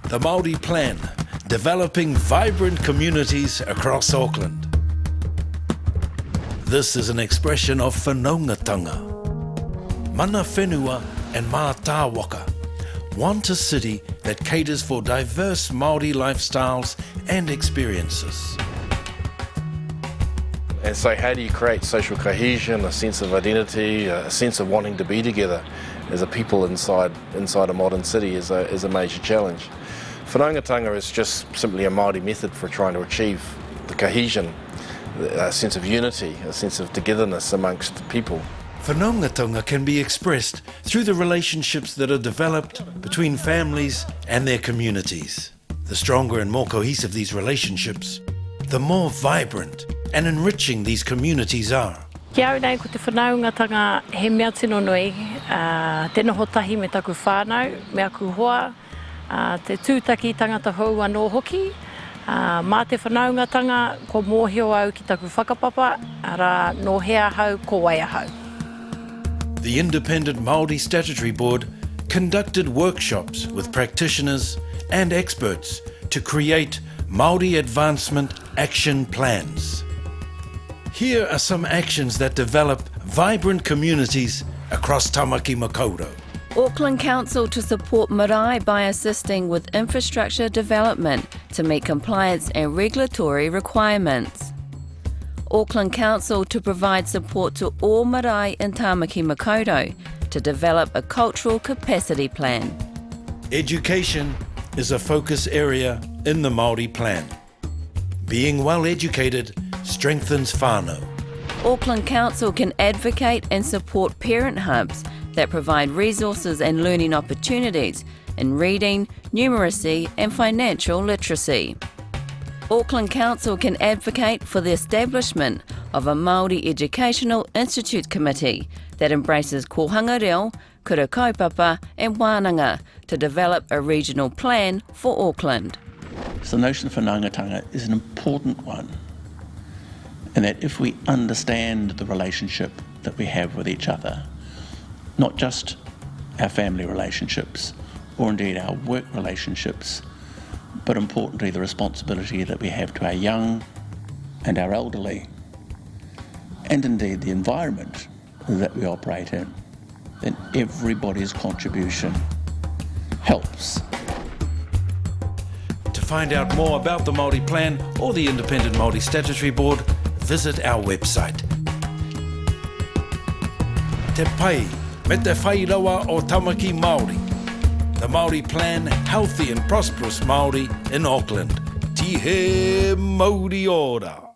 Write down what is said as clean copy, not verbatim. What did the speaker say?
The Māori Plan, developing vibrant communities across Auckland. This is an expression of Whanaungatanga. Mana Whenua and Mataawaka want a city that caters for diverse Māori lifestyles and experiences. And so how do you create social cohesion, a sense of identity, a sense of wanting to be together as a people inside a modern city is a major challenge. Whanaungatanga is just simply a Māori method for trying to achieve the cohesion, a sense of unity, a sense of togetherness amongst people. Whanaungatanga can be expressed through the relationships that are developed between families and their communities. The stronger and more cohesive these relationships, the more vibrant and enriching these communities are. Kia au nei ko te whanaungatanga he mea tino nui, tēnā hotahi me taku whānau, me aku hoa, te tūtaki tangata hou anō hoki, mā te whanaungatanga ko mōhio au ki taku whakapapa, ara no hea hau ko waia hau. The Independent Māori Statutory Board conducted workshops with practitioners and experts to create Māori Advancement Action Plans. Here are some actions that develop vibrant communities across Tāmaki Makaurau. Auckland Council to support Marae by assisting with infrastructure development to meet compliance and regulatory requirements. Auckland Council to provide support to all Marae in Tāmaki Makaurau to develop a cultural capacity plan. Education is a focus area in the Māori Plan. Being well educated strengthens whānau. Auckland Council can advocate and support parent hubs that provide resources and learning opportunities in reading, numeracy and financial literacy. Auckland Council can advocate for the establishment of a Māori Educational Institute Committee that embraces kohanga reo, kura kaupapa and wānanga to develop a regional plan for Auckland. So the notion of whanaungatanga is an important one, in that if we understand the relationship that we have with each other, not just our family relationships or indeed our work relationships, but importantly the responsibility that we have to our young and our elderly, and indeed the environment that we operate in, then everybody's contribution helps. To find out more about the Māori Plan or the Independent Māori Statutory Board, visit our website. Te pai me te whairawa o Tāmaki Māori. The Māori Plan, healthy and prosperous Māori in Auckland. Tihe Māori ora.